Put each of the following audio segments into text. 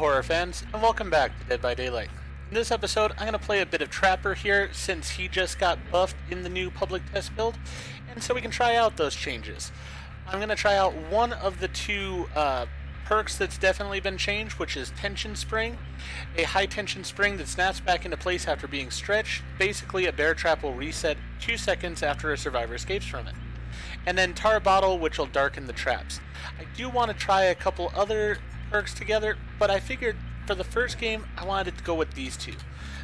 horror fans, and welcome back to Dead by Daylight. In this episode, I'm going to play a bit of Trapper here since he just got buffed in the new public test build, and so we can try out those changes. I'm going to try out one of the two perks that's definitely been changed, which is Tension Spring. A high tension spring that snaps back into place after being stretched. Basically, a bear trap will reset 2 seconds after a survivor escapes from it. And then Tar Bottle, which will darken the traps. I do want to try a couple other perks together, but I figured for the first game I wanted to go with these two.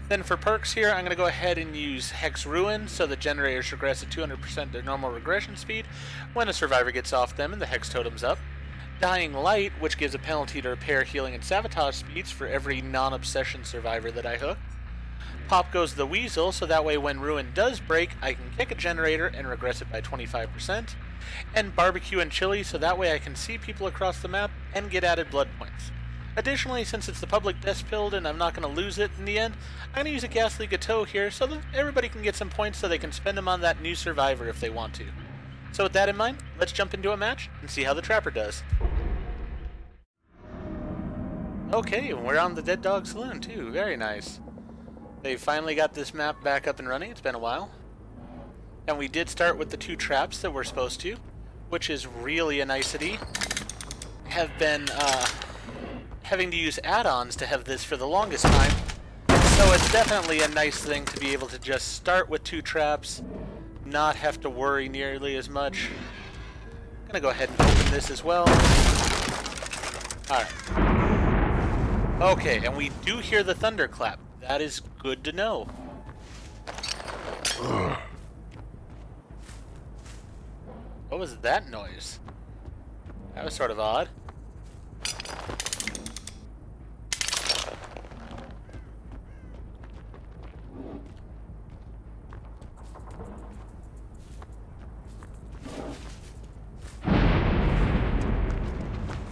Then for perks here, I'm going to go ahead and use Hex Ruin so the generators regress at 200% their normal regression speed when a survivor gets off them and the Hex Totem's up. Dying Light, which gives a penalty to repair, healing, and sabotage speeds for every non-obsession survivor that I hook. Pop Goes the Weasel, so that way when Ruin does break, I can kick a generator and regress it by 25%. And Barbecue and Chili, so that way I can see people across the map and get added blood points. Additionally, since it's the public test build and I'm not going to lose it in the end, I'm going to use a Ghastly Gateau here so that everybody can get some points so they can spend them on that new survivor if they want to. So with that in mind, let's jump into a match and see how the Trapper does. Okay, and we're on the Dead Dog Saloon too, very nice. They finally got this map back up and running, it's been a while. And we did start with the two traps that we're supposed to, which is really a nicety. Have been having to use add-ons to have this for the longest time, so it's definitely a nice thing to be able to just start with two traps, not have to worry nearly as much. I'm gonna go ahead and open this as well. Alright. Okay, and we do hear the thunderclap. That is good to know. What was that noise? That was sort of odd.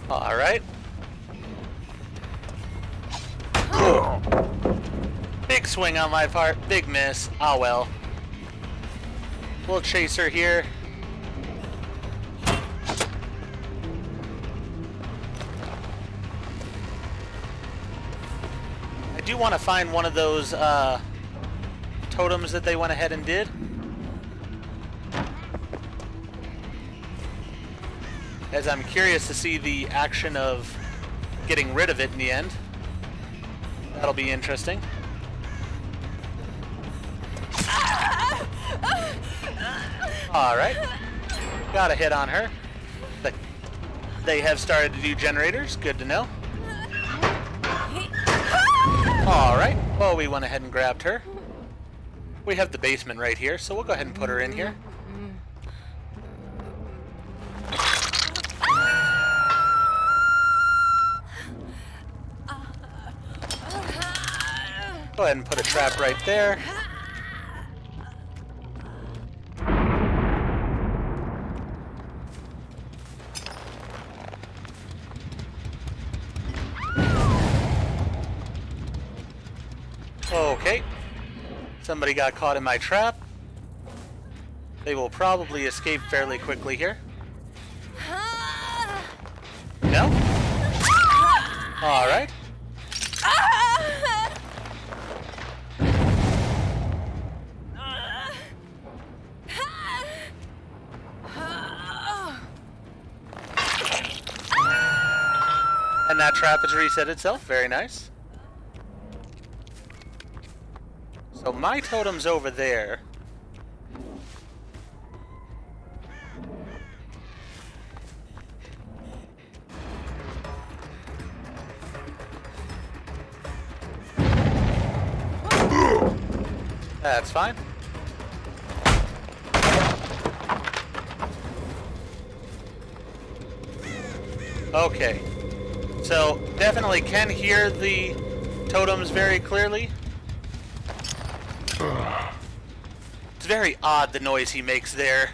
Alright. Big swing on my part, big miss. Ah well. We'll chase her here. I do want to find one of those totems that they went ahead and did. As I'm curious to see the action of getting rid of it in the end. That'll be interesting. Alright. Got a hit on her. They have started to do generators. Good to know. Alright. Well, we went ahead and grabbed her. We have the basement right here, so we'll go ahead and put her in here. Go ahead and put a trap right there. Okay. Somebody got caught in my trap. They will probably escape fairly quickly here. No? Alright. And that trap has reset itself. Very nice. So my totem's over there. That's fine. Okay. So, definitely can hear the totems very clearly. It's very odd the noise he makes there.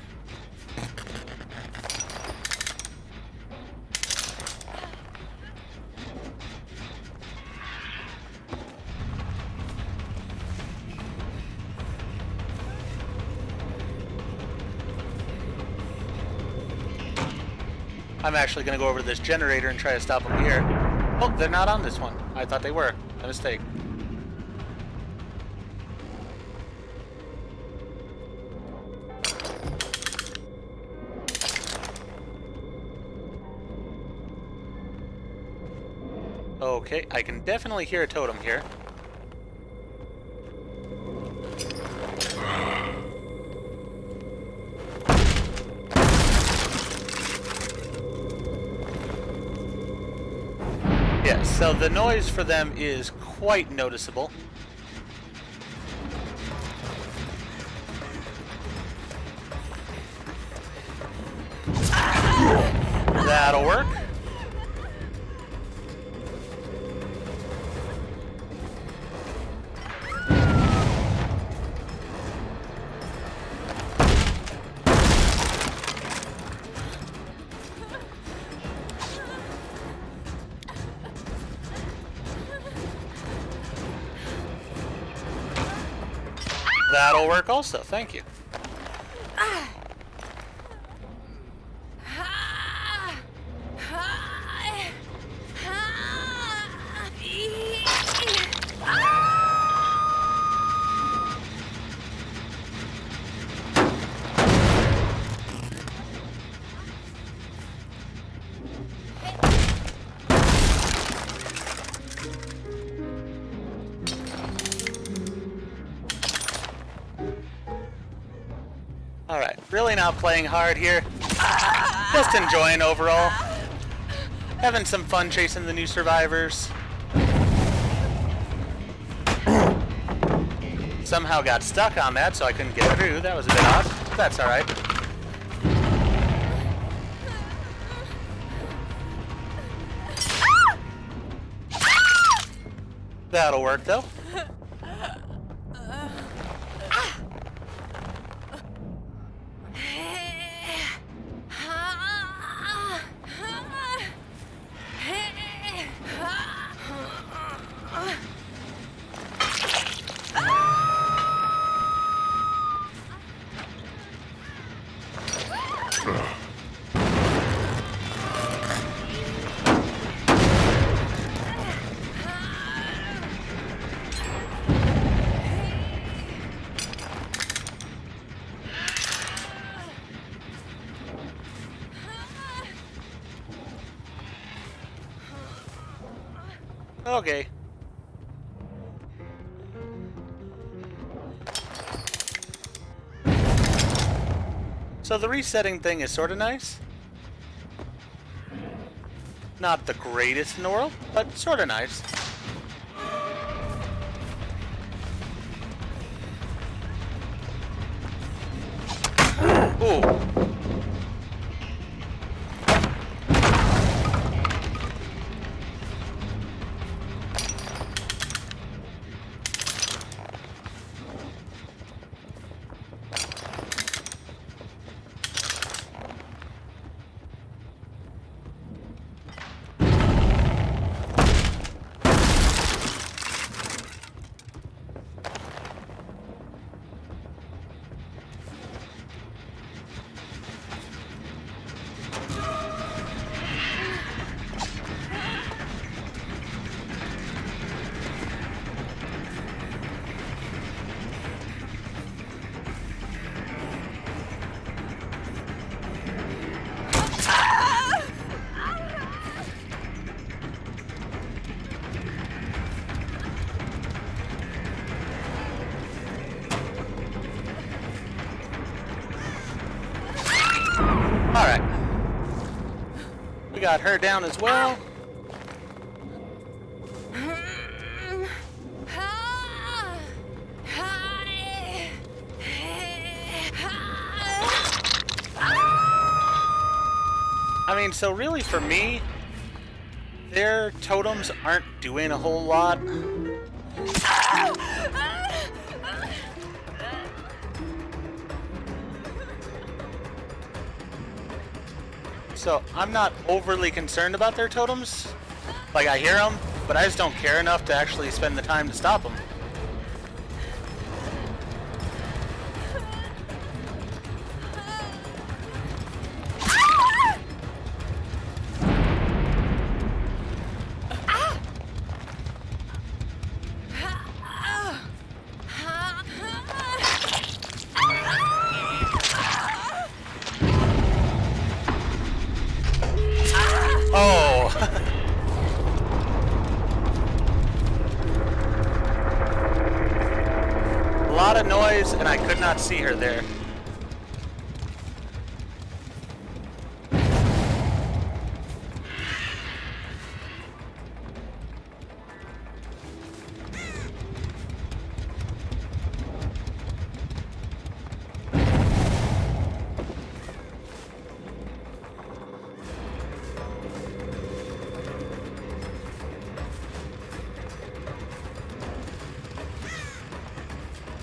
I'm actually going to go over to this generator and try to stop them here. Oh, they're not on this one. I thought they were. My mistake. Okay, I can definitely hear a totem here. Yeah, so the noise for them is quite noticeable. That'll work. That'll work also, thank you. Alright, really not playing hard here. Just enjoying overall. Having some fun chasing the new survivors. Somehow got stuck on that, so I couldn't get through. That was a bit odd. But that's alright. That'll work, though. Okay. So the resetting thing is sort of nice. Not the greatest in the world, but sort of nice. Ooh. Alright. We got her down as well. I mean, so really for me, their totems aren't doing a whole lot. So I'm not overly concerned about their totems. Like, I hear them, but I just don't care enough to actually spend the time to stop them. not see her there.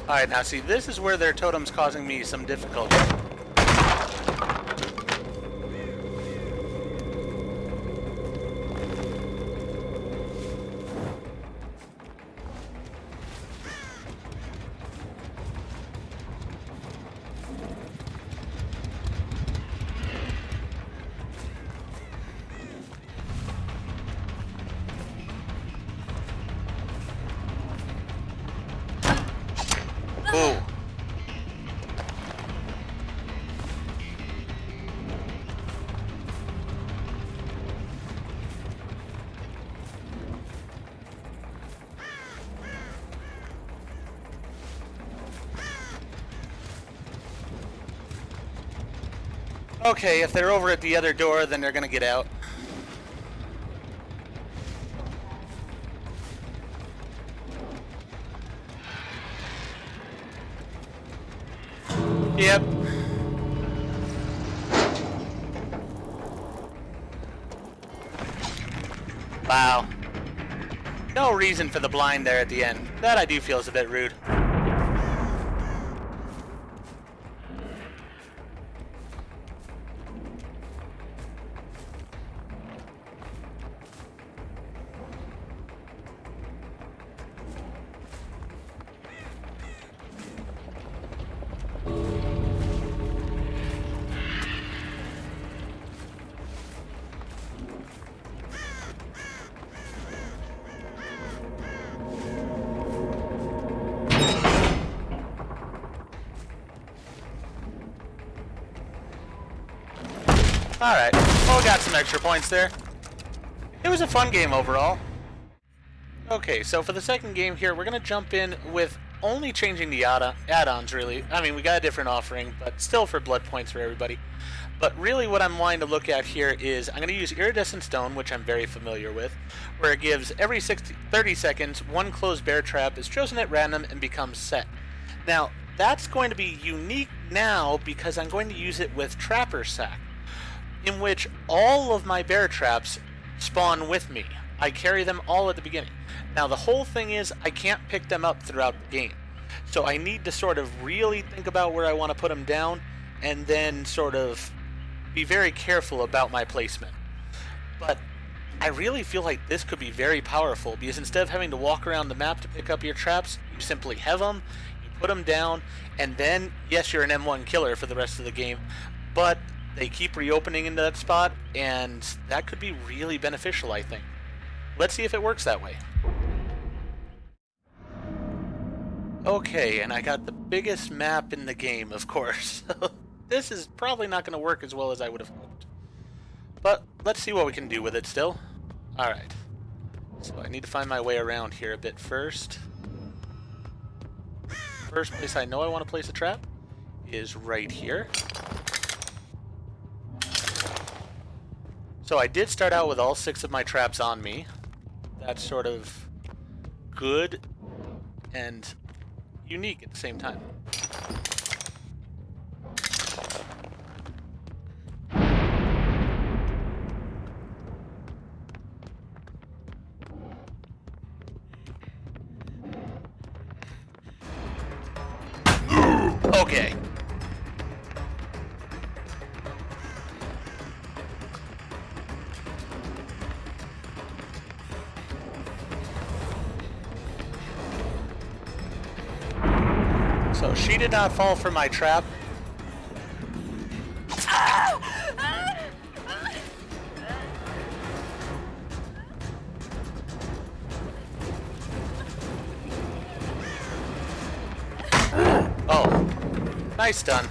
Alright, now see, this is where their totem's causing me some difficulty. Ooh. Okay, if they're over at the other door, then they're gonna get out. Yep. Wow. No reason for the blind there at the end. That I do feel is a bit rude. Alright, well, we got some extra points there. It was a fun game overall. Okay, so for the second game here, we're going to jump in with only changing the add-ons, really. I mean, we got a different offering, but still for blood points for everybody. But really what I'm wanting to look at here is I'm going to use Iridescent Stone, which I'm very familiar with, where it gives every 30 seconds, one closed bear trap is chosen at random and becomes set. Now, that's going to be unique now because I'm going to use it with Trapper Sack, in which all of my bear traps spawn with me. I carry them all at the beginning. Now the whole thing is I can't pick them up throughout the game. So I need to sort of really think about where I want to put them down and then sort of be very careful about my placement. But I really feel like this could be very powerful because instead of having to walk around the map to pick up your traps, you simply have them, you put them down, and then, yes, you're an M1 killer for the rest of the game, but they keep reopening into that spot, and that could be really beneficial, I think. Let's see if it works that way. Okay, and I got the biggest map in the game, of course. This is probably not going to work as well as I would have hoped. But let's see what we can do with it still. Alright. So I need to find my way around here a bit first. First place I know I want to place a trap is right here. So I did start out with all 6 of my traps on me. That's sort of good and unique at the same time. Okay. So she did not fall for my trap. Oh, nice done.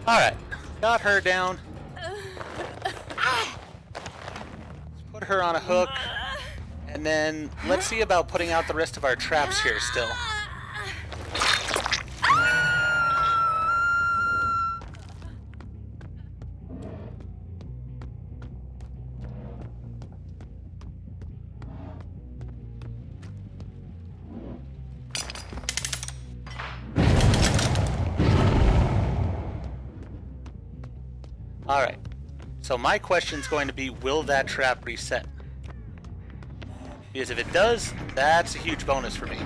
Alright, got her down. Let's put her on a hook. And then let's see about putting out the rest of our traps here still. Alright, so my question's going to be, will that trap reset? Because if it does, that's a huge bonus for me.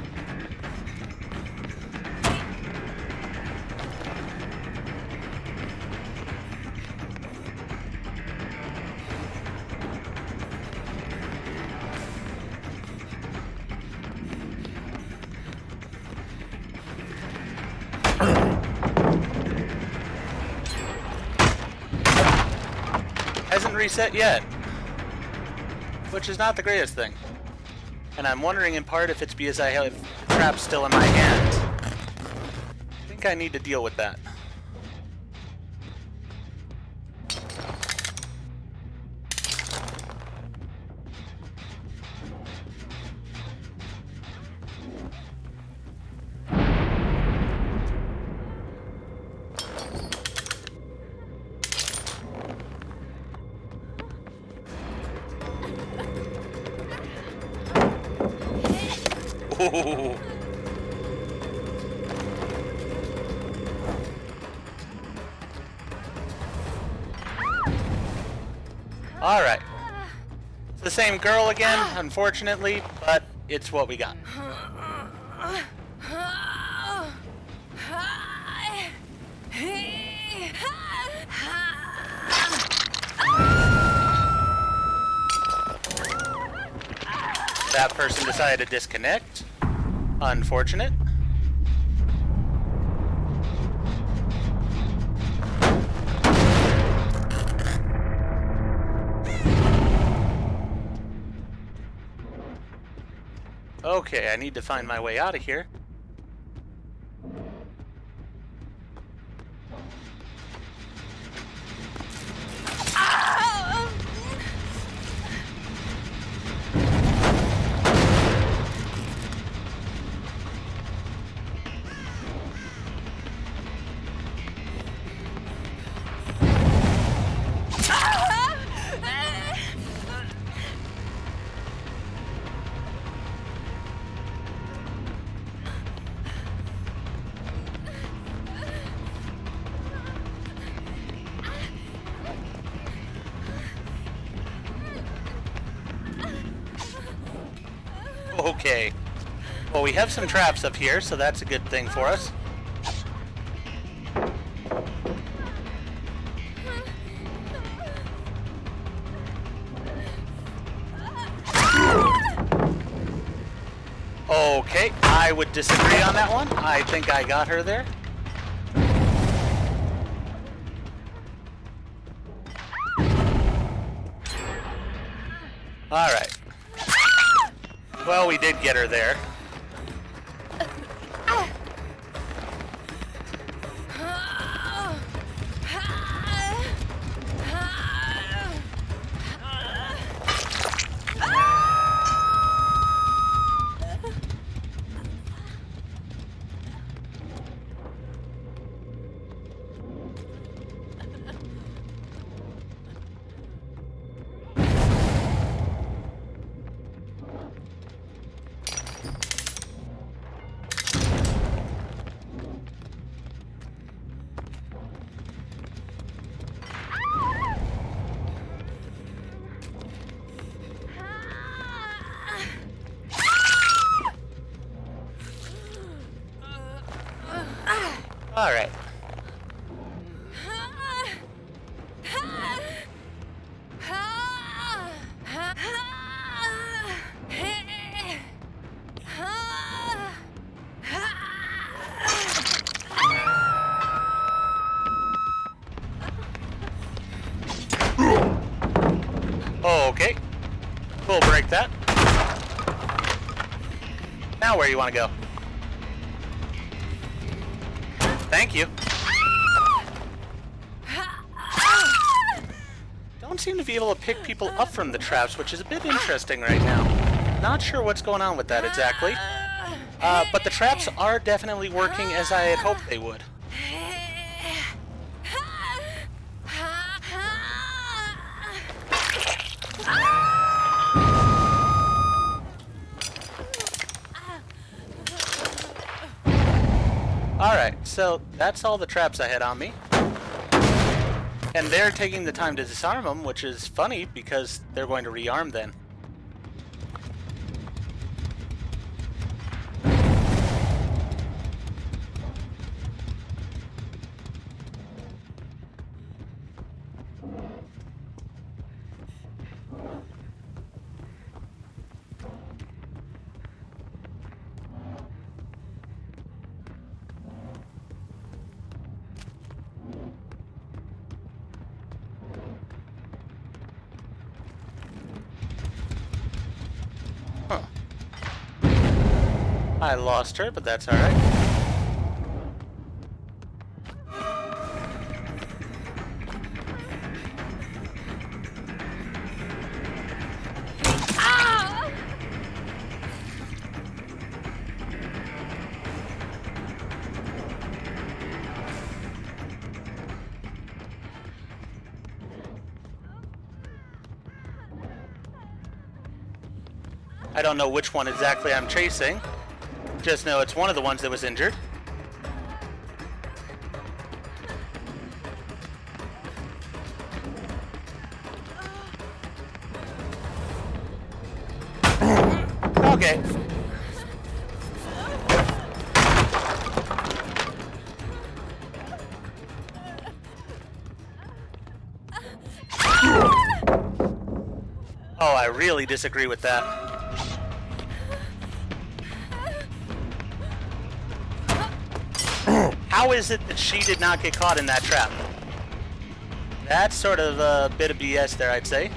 Hasn't reset yet, which is not the greatest thing. And I'm wondering in part if it's because I have the trap still in my hand. I think I need to deal with that. Ooh. All right. It's the same girl again, unfortunately, but it's what we got. That person decided to disconnect. Unfortunate. Okay, I need to find my way out of here. Okay. Well, we have some traps up here, so that's a good thing for us. Okay, I would disagree on that one. I think I got her there. All right. Well, we did get her there. All right. Okay. We'll break that. Now where you want to go? Thank you. seem to be able to pick people up from the traps, which is a bit interesting right now. Not sure what's going on with that exactly. But the traps are definitely working as I had hoped they would. Alright, so that's all the traps I had on me. And they're taking the time to disarm them, which is funny because they're going to rearm then. Huh. I lost her, but that's alright. I don't know which one exactly I'm chasing. Just know it's one of the ones that was injured. Okay. Oh, I really disagree with that. How is it that she did not get caught in that trap? That's sort of a bit of BS there, I'd say.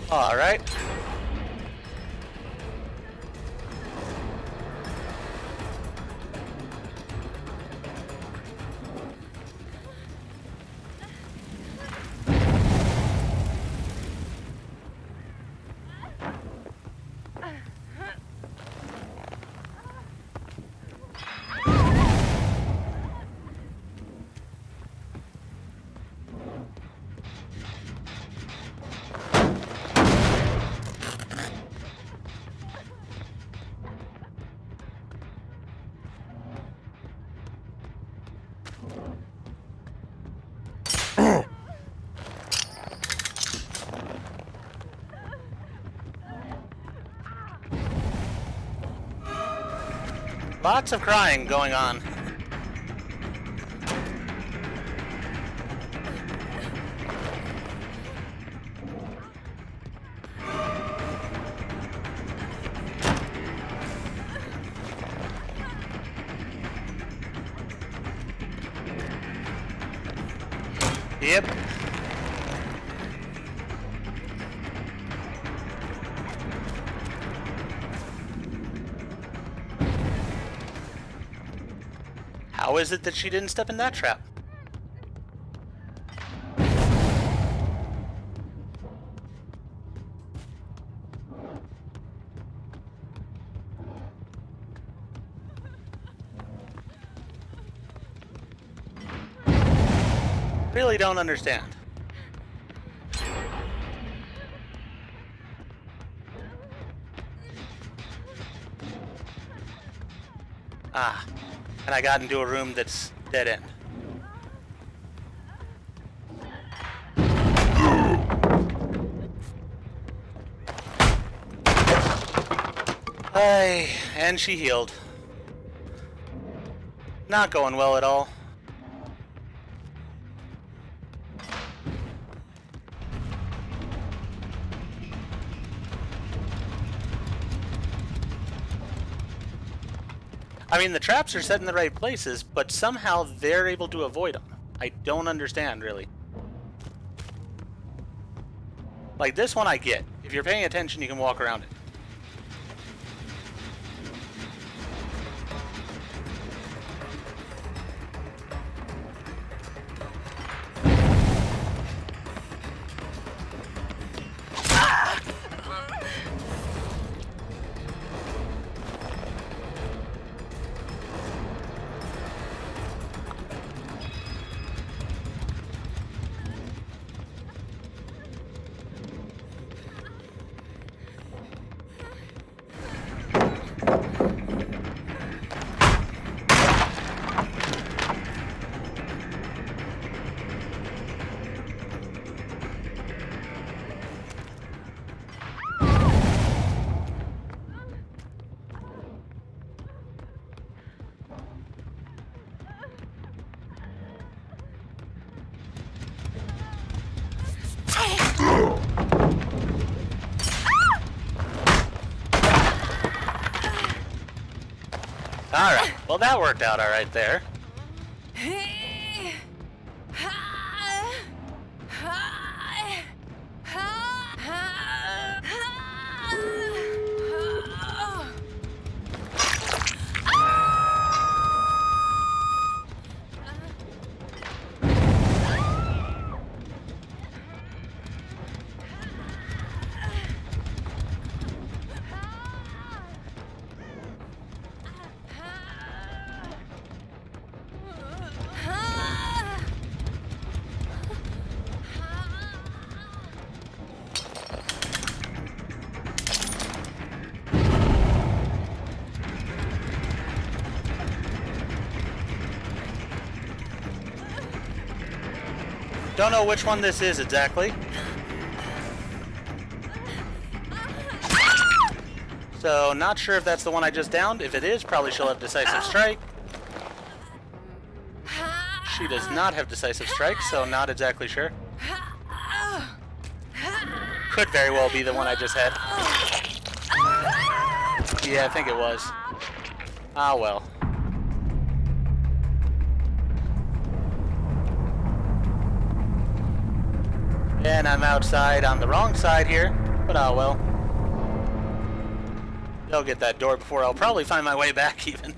All right. Lots of crying going on. Yep. How is it that she didn't step in that trap? Really don't understand. Ah, and I got into a room that's dead end. Ay, and she healed. Not going well at all. I mean, the traps are set in the right places, but somehow they're able to avoid them. I don't understand, really. Like, this one I get. If you're paying attention, you can walk around it. Alright, well that worked out alright there. Don't know which one this is exactly. So, not sure if that's the one I just downed. If it is, probably she'll have Decisive Strike. She does not have Decisive Strike, so not exactly sure. Could very well be the one I just had. Yeah, I think it was. Ah, well. And I'm outside on the wrong side here, but oh well. They'll get that door before I'll probably find my way back even.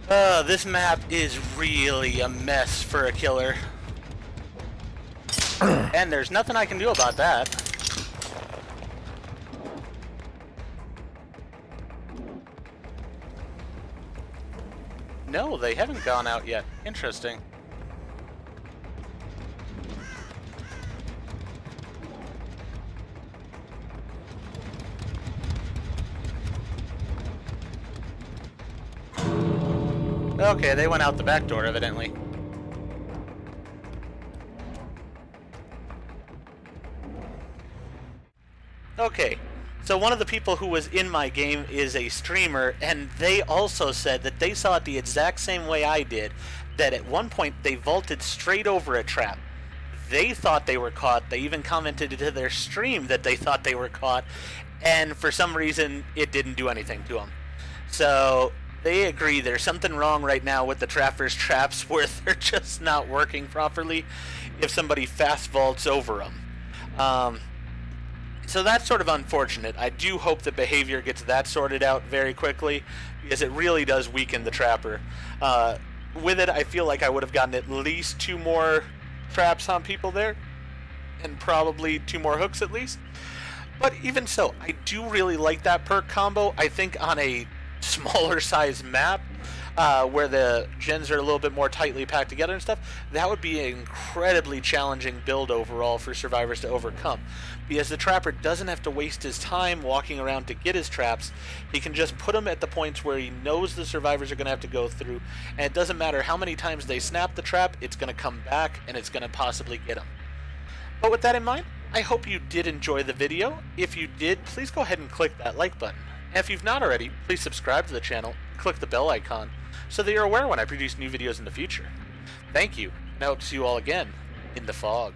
This map is really a mess for a killer. And there's nothing I can do about that. No, they haven't gone out yet. Interesting. Okay, they went out the back door, evidently. Okay, so one of the people who was in my game is a streamer, and they also said that they saw it the exact same way I did, that at one point they vaulted straight over a trap. They thought they were caught. They even commented to their stream that they thought they were caught, and for some reason it didn't do anything to them. So they agree there's something wrong right now with the trappers' traps where they're just not working properly if somebody fast vaults over them. So that's sort of unfortunate. I do hope that behavior gets that sorted out very quickly, because it really does weaken the trapper. With it, I feel like I would have gotten at least 2 more traps on people there, and probably 2 more hooks at least. But even so, I do really like that perk combo. I think on a smaller size map, where the gens are a little bit more tightly packed together and stuff, that would be an incredibly challenging build overall for survivors to overcome. Because the trapper doesn't have to waste his time walking around to get his traps. He can just put them at the points where he knows the survivors are going to have to go through, and it doesn't matter how many times they snap the trap, it's going to come back and it's going to possibly get them. But with that in mind, I hope you did enjoy the video. If you did, please go ahead and click that like button. And if you've not already, please subscribe to the channel and click the bell icon so that you're aware when I produce new videos in the future. Thank you, and I hope to see you all again in the fog.